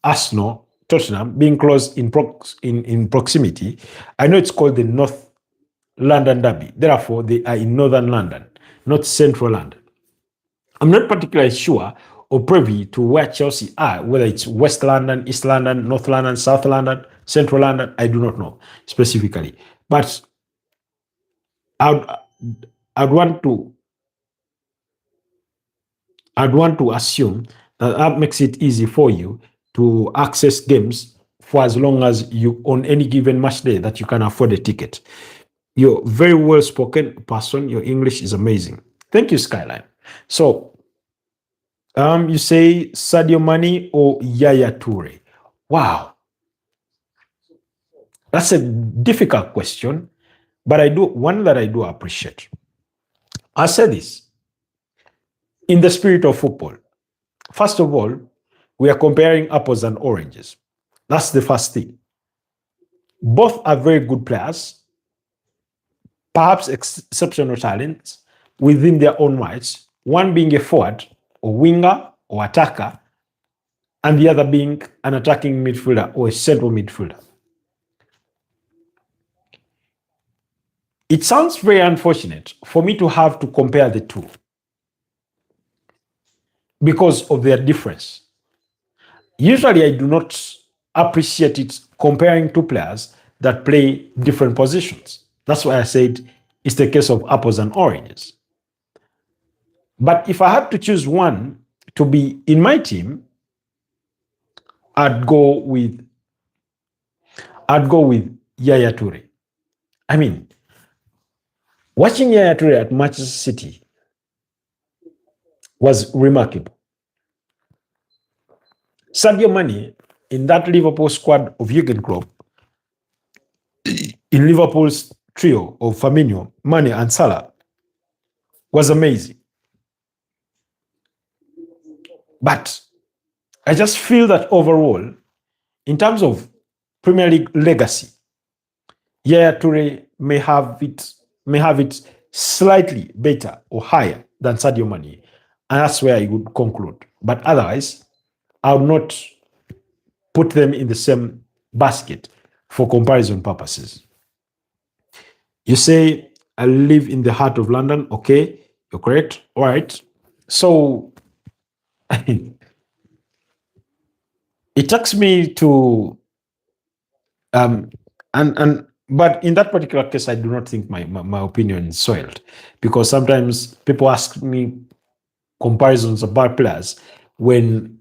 Arsenal, Tottenham, being close in proximity, I know it's called the North London Derby. Therefore, they are in Northern London, not Central London. I'm not particularly sure or privy to where Chelsea are, whether it's West London, East London, North London, South London, Central London. I do not know specifically. But I'd want to assume that makes it easy for you to access games for as long as you, on any given match day, that you can afford a ticket. You're a very well-spoken person. Your English is amazing. Thank you, Skyline. So, you say Sadio Mane or Yaya Toure? Wow. That's a difficult question, but one that I do appreciate. I say this in the spirit of football. First of all, we are comparing apples and oranges. That's the first thing. Both are very good players, perhaps exceptional talents within their own rights, one being a forward or winger or attacker, and the other being an attacking midfielder or a central midfielder. It sounds very unfortunate for me to have to compare the two because of their difference. Usually, I do not appreciate it comparing two players that play different positions. That's why I said it's the case of apples and oranges. But if I had to choose one to be in my team, I'd go with Yaya Toure. I mean, watching Yaya Toure at Manchester City was remarkable. Sadio Mane in that Liverpool squad of Jurgen Klopp, in Liverpool's trio of Firmino, Mane, and Salah, was amazing. But I just feel that overall, in terms of Premier League legacy, Yaya Toure may have it slightly better or higher than Sadio Mane, and that's where I would conclude. But otherwise, I would not put them in the same basket for comparison purposes. You say, I live in the heart of London. Okay, you're correct. All right. So it takes me to but in that particular case, I do not think my opinion is soiled, because sometimes people ask me comparisons about players when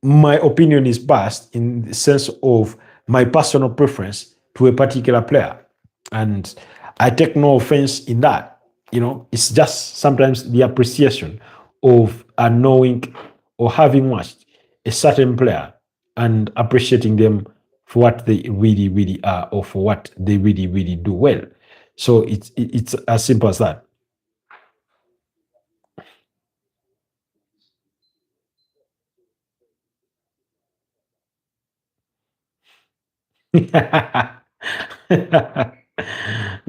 my opinion is biased in the sense of my personal preference to a particular player. And I take no offense in that. You know, it's just sometimes the appreciation of knowing or having watched a certain player and appreciating them for what they really, really are, or for what they really, really do well. So it's as simple as that.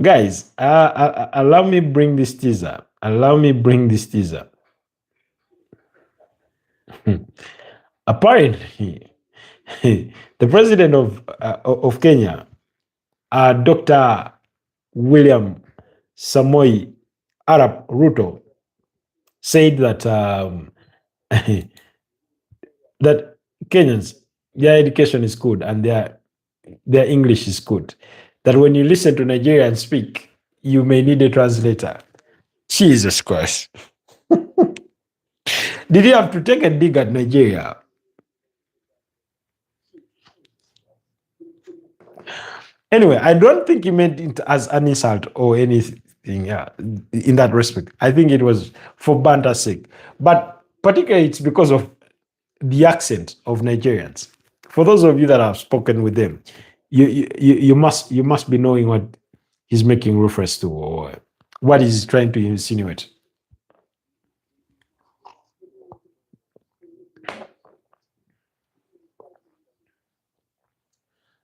Guys, allow me bring this teaser. Allow me bring this teaser. Apparently, the president of Kenya, Dr. William Samoei Arap Ruto, said that that Kenyans, their education is good and their English is good. That when you listen to Nigerians speak, you may need a translator. Jesus Christ. Did you have to take a dig at Nigeria? Anyway, I don't think he meant it as an insult or anything in that respect. I think it was for banter's sake. But particularly it's because of the accent of Nigerians. For those of you that have spoken with them, you must be knowing what he's making reference to or what he's trying to insinuate.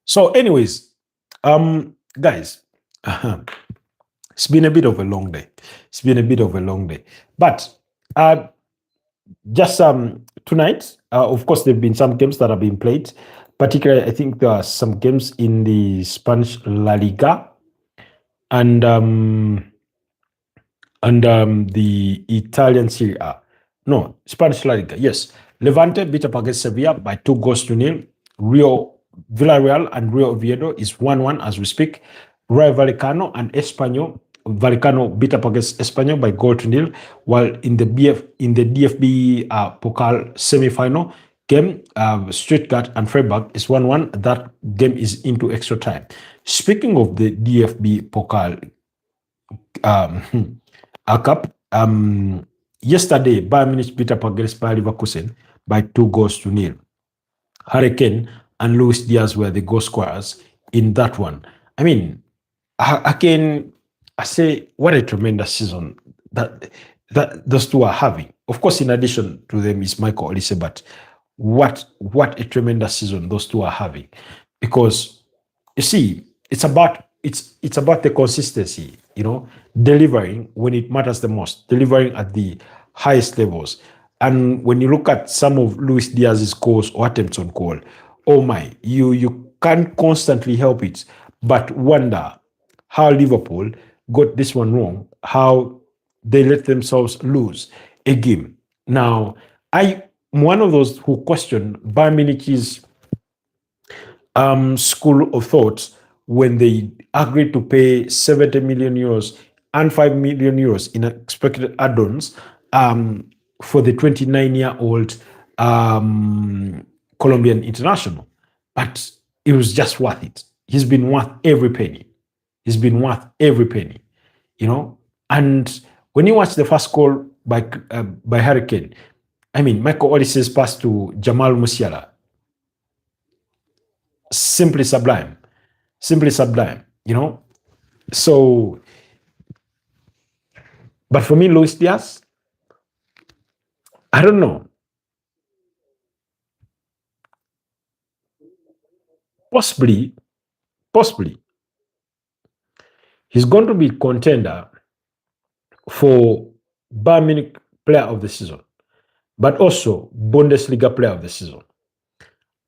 So, anyways, guys, it's been a bit of a long day. It's been a bit of a long day, but just tonight, of course, there've been some games that have been played. Particularly, I think there are some games in the Spanish La Liga and the Italian Serie A. No, Spanish La Liga. Yes, Levante beat up against Sevilla by 2-0. Villarreal and Rio Oviedo is 1-1 as we speak. Rayo Vallecano and Espanyol. Vallecano beat up against Espanyol by 0-0, while in the DFB Pokal semi-final game, Stuttgart and Freiburg is 1-1. That game is into extra time. Speaking of the DFB Pokal Cup, yesterday Bayern Munich beat up against Bayer Leverkusen by 2-0. Harry Kane and Luis Diaz were the goal scorers in that one. I mean, I say what a tremendous season that those two are having. Of course, in addition to them is Michael Olise, but what a tremendous season those two are having. Because you see, it's about the consistency, delivering when it matters the most, delivering at the highest levels. And when you look at some of Luis Diaz's goals or attempts on goal, oh my, you can't constantly help it but wonder how Liverpool got this one wrong, how they let themselves lose a game. Now, I'm one of those who question Bayern Munich's school of thought when they agreed to pay 70 million euros and 5 million euros in expected add-ons for the 29-year-old Colombian international. But it was just worth it. He's been worth every penny. He's been worth every penny, And when you watch the first goal by Harry Kane, I mean, Michael Olise's pass to Jamal Musiala, simply sublime, So, but for me, Luis Diaz, I don't know. Possibly, he's going to be contender for Bayern Munich Player of the Season, but also Bundesliga Player of the Season.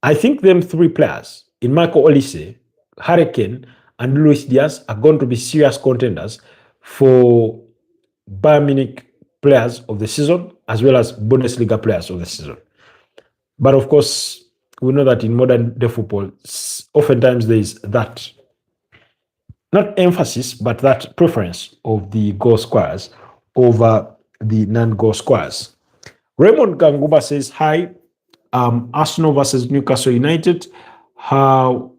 I think them three players, in Michael Olise, Harry Kane, and Luis Diaz, are going to be serious contenders for Bayern Munich Players of the Season, as well as Bundesliga Players of the Season. But of course, we know that in modern day football, oftentimes there is that, not emphasis, but that preference of the goal scorers over the non-goal scorers. Raymond Ganguba says, hi, Arsenal versus Newcastle United. How...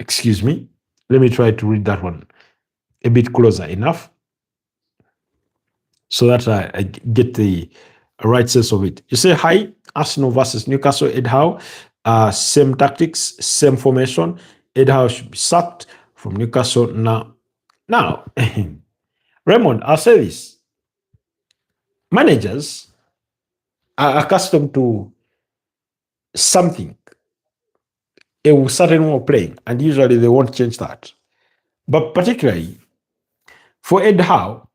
Excuse me. Let me try to read that one a bit closer enough so that I get the right sense of it. You say, hi, Arsenal versus Newcastle, Ed Howe. Same tactics, same formation. Ed Howe should be sacked from Newcastle now. Now, Raymond, I'll say this. Managers are accustomed to something, a certain way of playing, and usually they won't change that. But particularly for Ed Howe,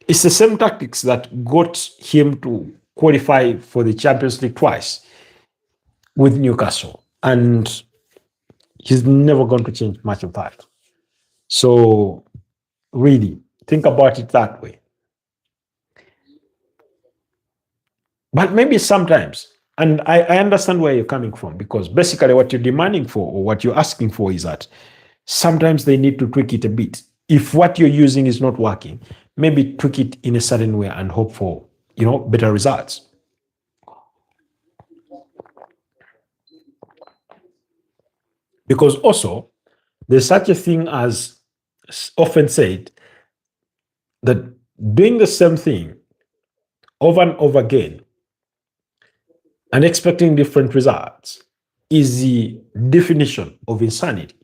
it's the same tactics that got him to qualify for the Champions League twice with Newcastle. And he's never going to change much of that. So, really, think about it that way. But maybe sometimes, and I understand where you're coming from, because basically what you're demanding for or what you're asking for is that sometimes they need to tweak it a bit. If what you're using is not working, maybe tweak it in a certain way and hope for, better results. Because also, there's such a thing as often said that doing the same thing over and over again and expecting different results is the definition of insanity.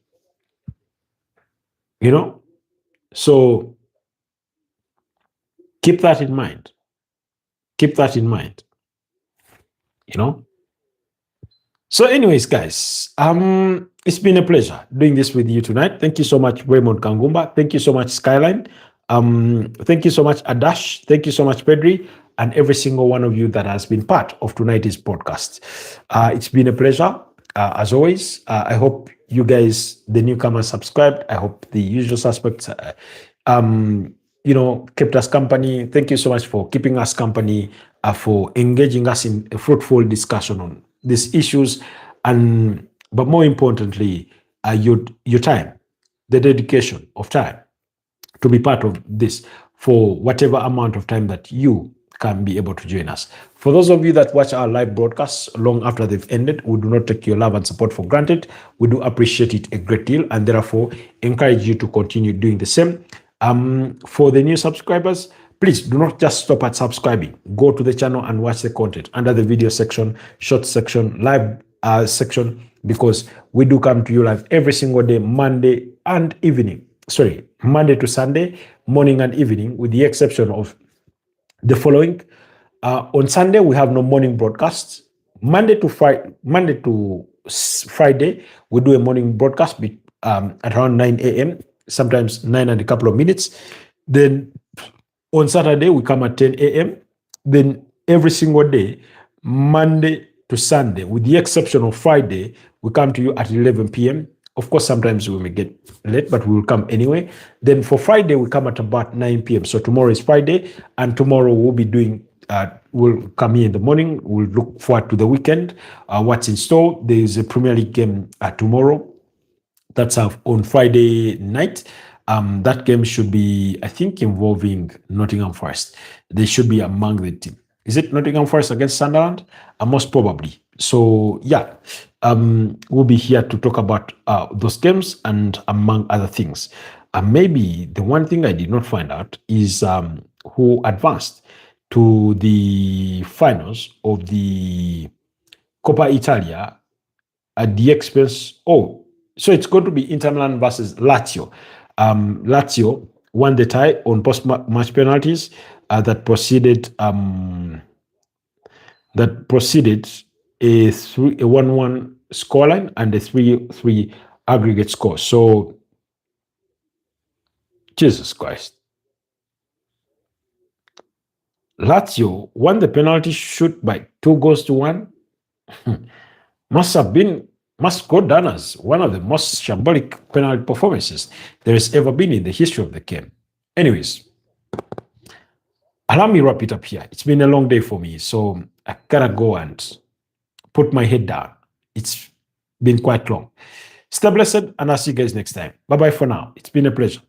So keep that in mind. Keep that in mind. So anyways, guys, it's been a pleasure doing this with you tonight. Thank you so much, Raymond Kangumba. Thank you so much, Skyline. Thank you so much, Adash. Thank you so much, Pedri, and every single one of you that has been part of tonight's podcast. It's been a pleasure, as always. I hope you guys, the newcomers, subscribed. I hope the usual suspects, kept us company. Thank you so much for keeping us company, for engaging us in a fruitful discussion on these issues, but more importantly, your time, the dedication of time to be part of this for whatever amount of time that you can be able to join us. For those of you that watch our live broadcasts long after they've ended, we do not take your love and support for granted. We do appreciate it a great deal, and therefore encourage you to continue doing the same. For the new subscribers, please do not just stop at subscribing. Go to the channel and watch the content under the video section, short section, live section, because we do come to you live every single day, Monday to Sunday, morning and evening, with the exception of the following. On Sunday, we have no morning broadcasts. Monday to Friday, we do a morning broadcast at around 9 a.m., sometimes 9 and a couple of minutes. Then on Saturday, we come at 10 a.m. Then every single day, Monday to Sunday, with the exception of Friday, we come to you at 11 p.m. Of course, sometimes we may get late, but we will come anyway. Then for Friday, we come at about 9 p.m. So tomorrow is Friday, and tomorrow we'll be doing, we'll come here in the morning. We'll look forward to the weekend, what's in store. There is a Premier League game tomorrow. That's on Friday night. That game should be, I think, involving Nottingham Forest. They should be among the team. Is it Nottingham Forest against Sunderland? Most probably. So, yeah, we'll be here to talk about those games and among other things. Maybe the one thing I did not find out is who advanced to the finals of the Coppa Italia at the expense. So it's going to be Inter Milan versus Lazio. Lazio won the tie on post-match penalties that proceeded a 1-1 scoreline and a 3-3 aggregate score. So, Jesus Christ. Lazio won the penalty shoot by 2-1. Must go down as one of the most shambolic penalty performances there has ever been in the history of the game. Anyways, allow me to wrap it up here. It's been a long day for me, so I gotta go and put my head down. It's been quite long. Stay blessed, and I'll see you guys next time. Bye-bye for now. It's been a pleasure.